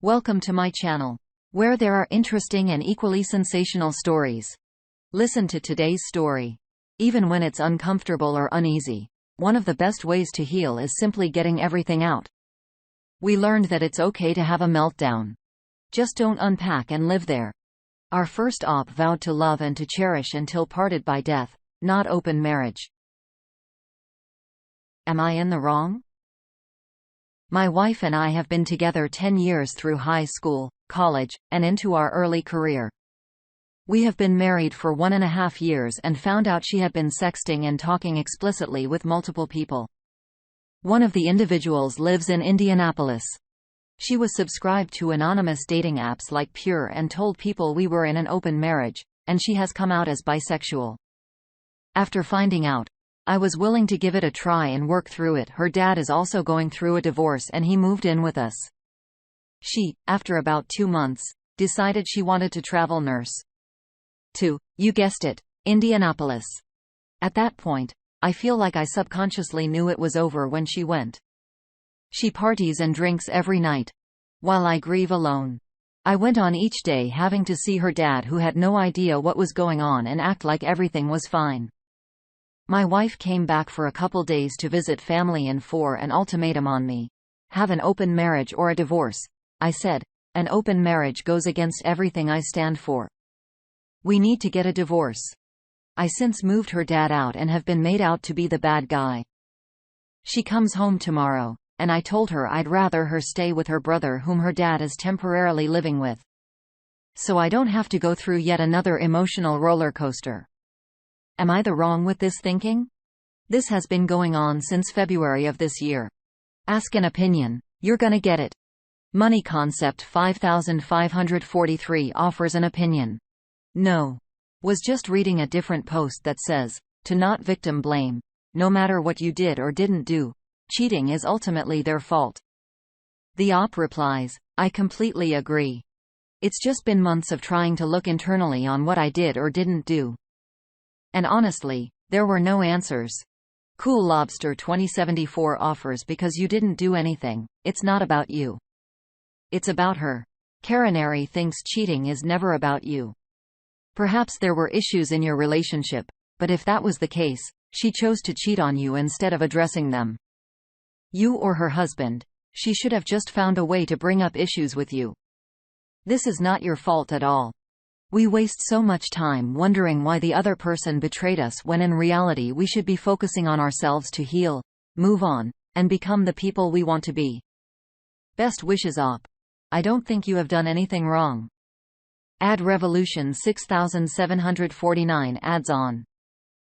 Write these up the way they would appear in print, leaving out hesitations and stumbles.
Welcome to my channel, where there are interesting and equally sensational stories. Listen to today's story. Even when it's uncomfortable or uneasy, one of the best ways to heal is simply getting everything out. We learned that it's okay to have a meltdown. Just don't unpack and live there. Our first op vowed to love and to cherish until parted by death, not open marriage. Am I in the wrong? My wife and I have been together 10 years through high school, college, and into our early career. We have been married for 1.5 years and found out she had been sexting and talking explicitly with multiple people. One of the individuals lives in Indianapolis. She was subscribed to anonymous dating apps like Pure and told people we were in an open marriage, and she has come out as bisexual. After finding out, I was willing to give it a try and work through it. Her dad is also going through a divorce and he moved in with us. She, after about 2 months, decided she wanted to travel nurse to, you guessed it, Indianapolis. At that point, I feel like I subconsciously knew it was over when she went. She parties and drinks every night, while I grieve alone. I went on each day having to see her dad, who had no idea what was going on, and act like everything was fine. My wife came back for a couple days to visit family and for an ultimatum on me. Have an open marriage or a divorce. I said, an open marriage goes against everything I stand for. We need to get a divorce. I since moved her dad out and have been made out to be the bad guy. She comes home tomorrow, and I told her I'd rather her stay with her brother, whom her dad is temporarily living with, so I don't have to go through yet another emotional roller coaster. Am I the wrong with this thinking? This has been going on since February of this year. Ask an opinion, you're gonna get it. Money Concept 5543 offers an opinion. No. Was just reading a different post that says, to not victim blame. No matter what you did or didn't do, cheating is ultimately their fault. The op replies, I completely agree. It's just been months of trying to look internally on what I did or didn't do. And honestly, there were no answers. Cool Lobster 2074 offers, because you didn't do anything, it's not about you. It's about her. Karenary thinks cheating is never about you. Perhaps there were issues in your relationship, but if that was the case, she chose to cheat on you instead of addressing them. You or her husband, she should have just found a way to bring up issues with you. This is not your fault at all. We waste so much time wondering why the other person betrayed us, when in reality we should be focusing on ourselves to heal, move on, and become the people we want to be. Best wishes, op. I don't think you have done anything wrong. Ad Revolution 6749 adds on.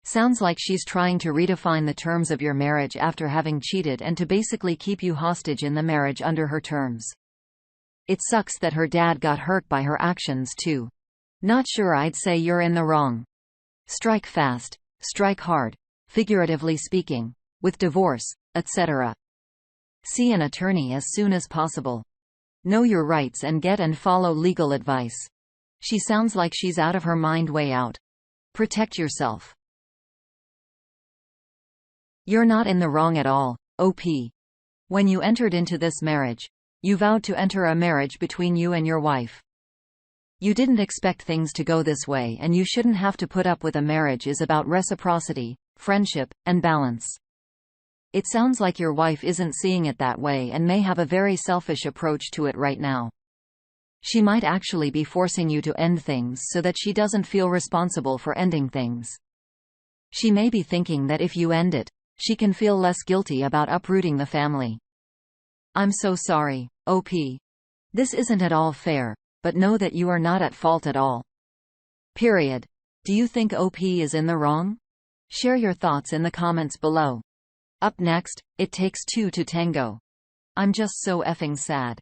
Sounds like she's trying to redefine the terms of your marriage after having cheated, and to basically keep you hostage in the marriage under her terms. It sucks that her dad got hurt by her actions too. Not sure I'd say you're in the wrong. Strike fast, strike hard, figuratively speaking, with divorce, etc. See an attorney as soon as possible. Know your rights and get and follow legal advice. She sounds like she's out of her mind, way out. Protect yourself. You're not in the wrong at all, OP. When you entered into this marriage, you vowed to enter a marriage between you and your wife. You didn't expect things to go this way, and you shouldn't have to put up with a marriage is about reciprocity, friendship, and balance. It sounds like your wife isn't seeing it that way and may have a very selfish approach to it right now. She might actually be forcing you to end things so that she doesn't feel responsible for ending things. She may be thinking that if you end it, she can feel less guilty about uprooting the family. I'm so sorry, OP. This isn't at all fair. But know that you are not at fault at all. Period. Do you think OP is in the wrong? Share your thoughts in the comments below. Up next, It Takes Two to Tango. I'm just so effing sad.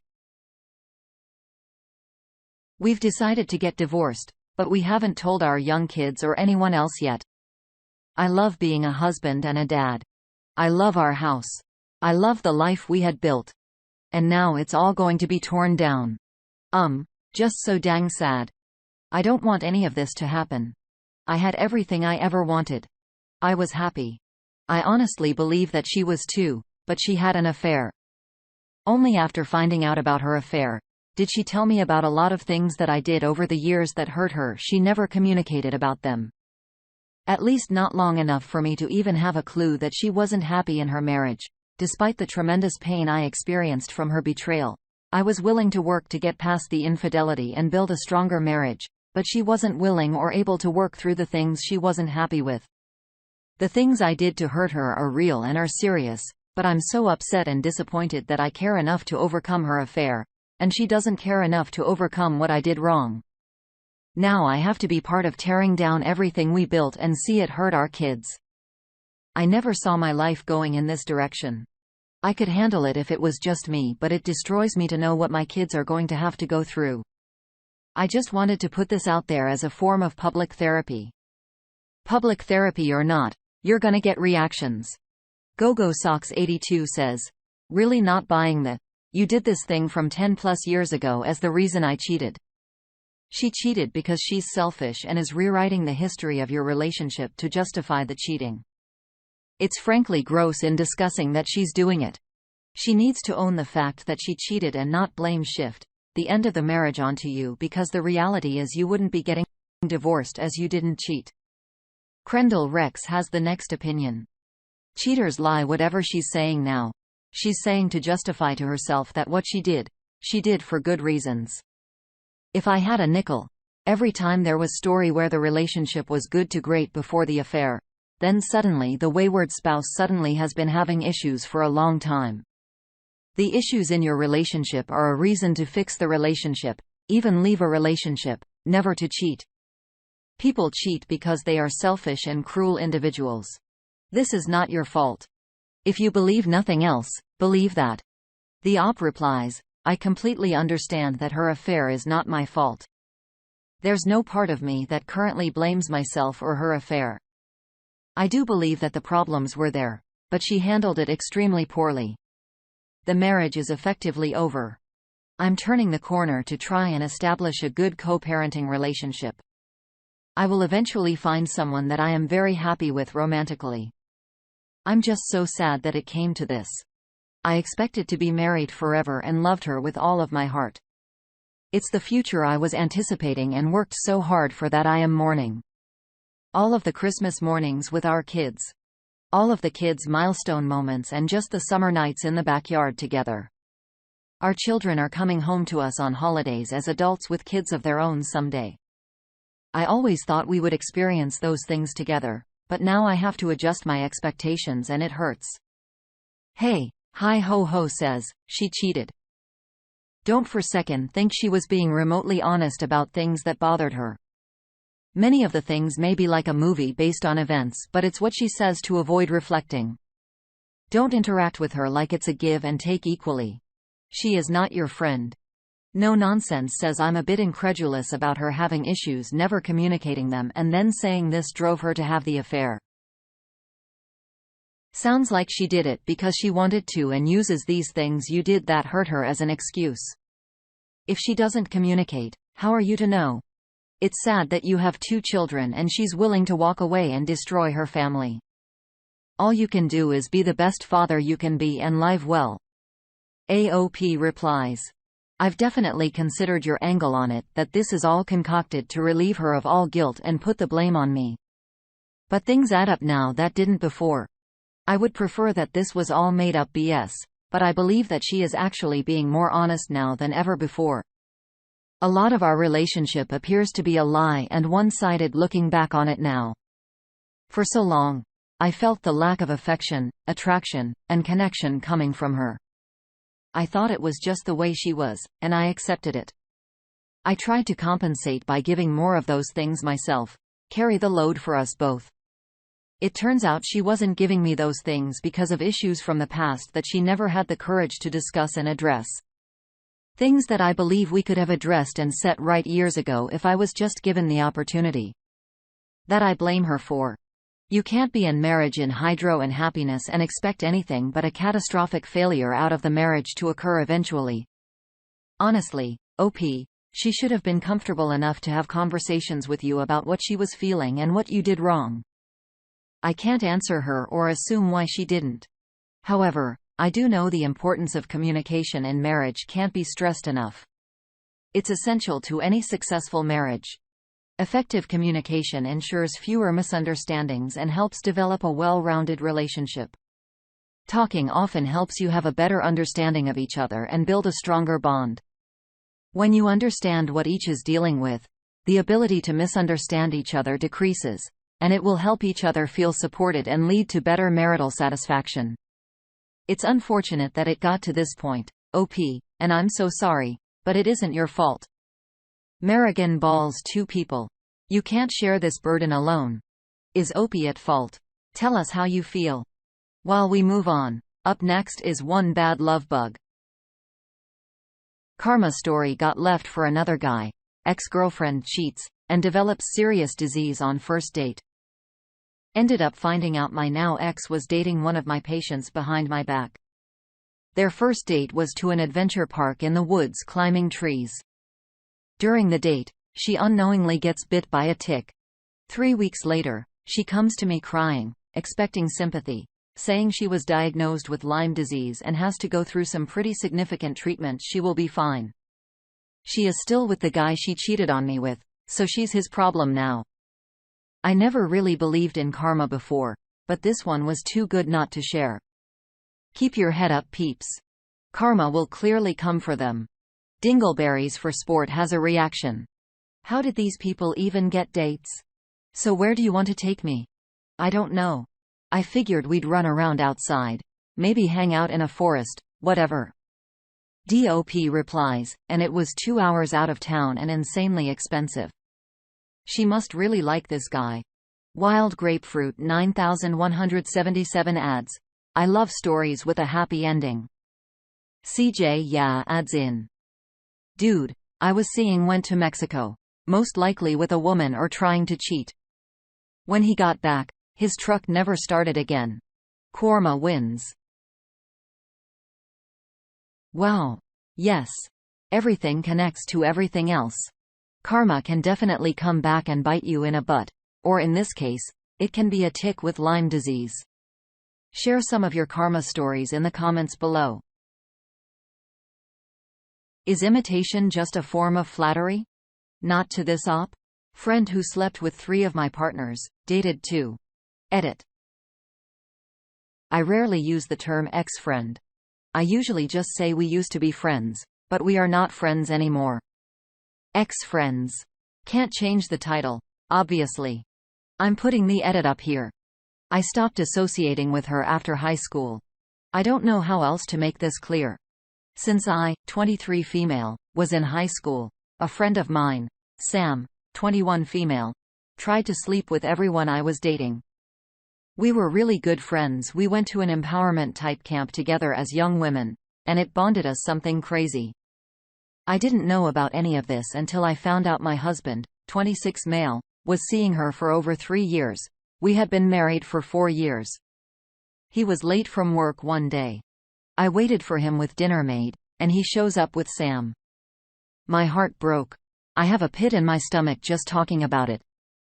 We've decided to get divorced, but we haven't told our young kids or anyone else yet. I love being a husband and a dad. I love our house. I love the life we had built. And now it's all going to be torn down. Just so dang sad. I don't want any of this to happen. I had everything I ever wanted. I was happy. I honestly believe that she was too, but she had an affair. Only after finding out about her affair Did she tell me about a lot of things that I did over the years that hurt her? She never communicated about them. At least not long enough for me to even have a clue that she wasn't happy in her marriage. Despite the tremendous pain I experienced from her betrayal, I was willing to work to get past the infidelity and build a stronger marriage, but she wasn't willing or able to work through the things she wasn't happy with. The things I did to hurt her are real and are serious, but I'm so upset and disappointed that I care enough to overcome her affair, and she doesn't care enough to overcome what I did wrong. Now I have to be part of tearing down everything we built and see it hurt our kids. I never saw my life going in this direction. I could handle it if it was just me, but it destroys me to know what my kids are going to have to go through. I just wanted to put this out there as a form of public therapy. Public therapy or not, you're gonna get reactions. GoGo Socks 82 says, "Really not buying the, you did this thing from 10 plus years ago as the reason I cheated." She cheated because she's selfish and is rewriting the history of your relationship to justify the cheating. It's frankly gross in discussing that she's doing it. She needs to own the fact that she cheated and not blame shift the end of the marriage onto you, because the reality is you wouldn't be getting divorced as you didn't cheat. Crendel Rex has the next opinion. Cheaters lie. Whatever she's saying now, she's saying to justify to herself that what she did for good reasons. If I had a nickel every time there was story where the relationship was good to great before the affair, then suddenly the wayward spouse suddenly has been having issues for a long time. The issues in your relationship are a reason to fix the relationship, even leave a relationship, never to cheat. People cheat because they are selfish and cruel individuals. This is not your fault. If you believe nothing else, believe that. The op replies, "I completely understand that her affair is not my fault. There's no part of me that currently blames myself or her affair. I do believe that the problems were there, but she handled it extremely poorly. The marriage is effectively over. I'm turning the corner to try and establish a good co-parenting relationship. I will eventually find someone that I am very happy with romantically. I'm just so sad that it came to this. I expected to be married forever and loved her with all of my heart. It's the future I was anticipating and worked so hard for that I am mourning. All of the Christmas mornings with our kids. All of the kids' milestone moments and just the summer nights in the backyard together. Our children are coming home to us on holidays as adults with kids of their own someday. I always thought we would experience those things together, but now I have to adjust my expectations and it hurts." Hey, Hi Ho Ho says, she cheated. Don't for a second think she was being remotely honest about things that bothered her. Many of the things may be like a movie based on events, but it's what she says to avoid reflecting. Don't interact with her like it's a give and take equally. She is not your friend. No Nonsense says, I'm a bit incredulous about her having issues never communicating them and then saying this drove her to have the affair. Sounds like she did it because she wanted to and uses these things you did that hurt her as an excuse. If she doesn't communicate, how are you to know? It's sad that you have 2 children and she's willing to walk away and destroy her family. All you can do is be the best father you can be and live well. AOP replies, I've definitely considered your angle on it, that this is all concocted to relieve her of all guilt and put the blame on me. But things add up now that didn't before. I would prefer that this was all made up BS, but I believe that she is actually being more honest now than ever before. A lot of our relationship appears to be a lie and one-sided looking back on it now. For so long, I felt the lack of affection, attraction, and connection coming from her. I thought it was just the way she was, and I accepted it. I tried to compensate by giving more of those things myself, carry the load for us both. It turns out she wasn't giving me those things because of issues from the past that she never had the courage to discuss and address. Things that I believe we could have addressed and set right years ago if I was just given the opportunity. That I blame her for. You can't be in marriage in hydro and happiness and expect anything but a catastrophic failure out of the marriage to occur eventually. Honestly, OP, she should have been comfortable enough to have conversations with you about what she was feeling and what you did wrong. I can't answer her or assume why she didn't. However, I do know the importance of communication in marriage can't be stressed enough. It's essential to any successful marriage. Effective communication ensures fewer misunderstandings and helps develop a well-rounded relationship. Talking often helps you have a better understanding of each other and build a stronger bond. When you understand what each is dealing with, the ability to misunderstand each other decreases, and it will help each other feel supported and lead to better marital satisfaction. It's unfortunate that it got to this point, OP, and I'm so sorry, but it isn't your fault. Marigan balls two people. You can't share this burden alone. Is OP at fault? Tell us how you feel. While we move on, up next is one bad love bug. Karma story got left for another guy. Ex-girlfriend cheats, and develops serious disease on first date. Ended up finding out my now ex was dating one of my patients behind my back. Their first date was to an adventure park in the woods climbing trees. During the date, she unknowingly gets bit by a tick. 3 weeks later, she comes to me crying, expecting sympathy, saying she was diagnosed with Lyme disease and has to go through some pretty significant treatment. She will be fine. She is still with the guy she cheated on me with, so she's his problem now. I never really believed in karma before, but this one was too good not to share. Keep your head up, peeps. Karma will clearly come for them. Dingleberries for Sport has a reaction. How did these people even get dates? So where do you want to take me? I don't know. I figured we'd run around outside. Maybe hang out in a forest, whatever. DOP replies, and it was 2 hours out of town and insanely expensive. She must really like this guy. Wild Grapefruit 9177 adds, I love stories with a happy ending. CJ yeah adds in. Dude, I was seeing went to Mexico. Most likely with a woman or trying to cheat. When he got back, his truck never started again. Karma wins. Wow. Yes. Everything connects to everything else. Karma can definitely come back and bite you in a butt, or in this case, it can be a tick with Lyme disease. Share some of your karma stories in the comments below. Is imitation just a form of flattery? Not to this op? Friend who slept with 3 of my partners, dated 2. Edit. I rarely use the term ex-friend. I usually just say we used to be friends, but we are not friends anymore. Ex-friends. Can't change the title, obviously. I'm putting the edit up here. I stopped associating with her after high school. I don't know how else to make this clear. Since I, 23 female, was in high school, a friend of mine, Sam, 21 female, tried to sleep with everyone I was dating. We were really good friends. We went to an empowerment type camp together as young women, and it bonded us something crazy. I didn't know about any of this until I found out my husband, 26 male, was seeing her for over 3 years. We had been married for 4 years. He was late from work one day. I waited for him with dinner made, and he shows up with Sam. My heart broke. I have a pit in my stomach just talking about it.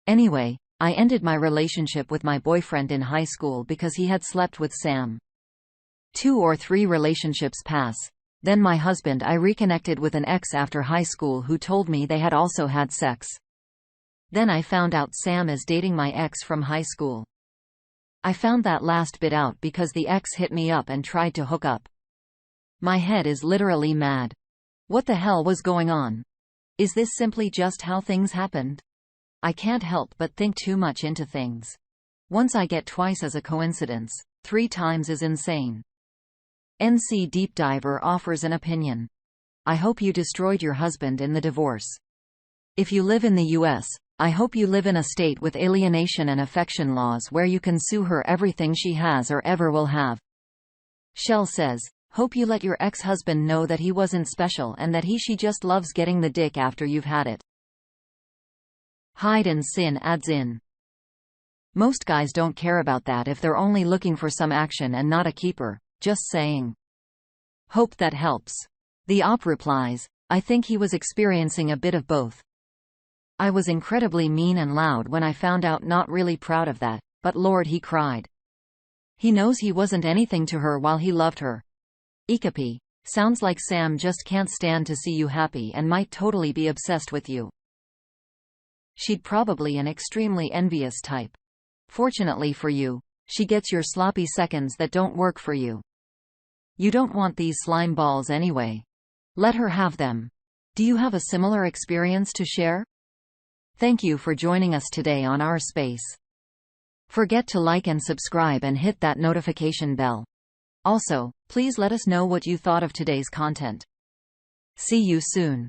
Anyway, I ended my relationship with my boyfriend in high school because he had slept with Sam. 2 or 3 relationships pass. Then my husband I reconnected with an ex after high school who told me they had also had sex. Then I found out Sam is dating my ex from high school. I found that last bit out because the ex hit me up and tried to hook up. My head is literally mad. What the hell was going on? Is this simply just how things happened? I can't help but think too much into things. Once I get twice as a coincidence, 3 times is insane. NC Deep Diver offers an opinion. I hope you destroyed your husband in the divorce. If you live in the US, I hope you live in a state with alienation and affection laws where you can sue her everything she has or ever will have. Shell says, hope you let your ex-husband know that he wasn't special and that she just loves getting the dick after you've had it. Hide and Sin adds in. Most guys don't care about that if they're only looking for some action and not a keeper, just saying. Hope that helps. The op replies, I think he was experiencing a bit of both. I was incredibly mean and loud when I found out, not really proud of that, but Lord, he cried. He knows he wasn't anything to her while he loved her. Ikapi. Sounds like Sam just can't stand to see you happy and might totally be obsessed with you. She'd probably an extremely envious type. Fortunately for you, she gets your sloppy seconds that don't work for you. You don't want these slime balls anyway. Let her have them. Do you have a similar experience to share? Thank you for joining us today on our space. Forget to like and subscribe and hit that notification bell. Also, please let us know what you thought of today's content. See you soon.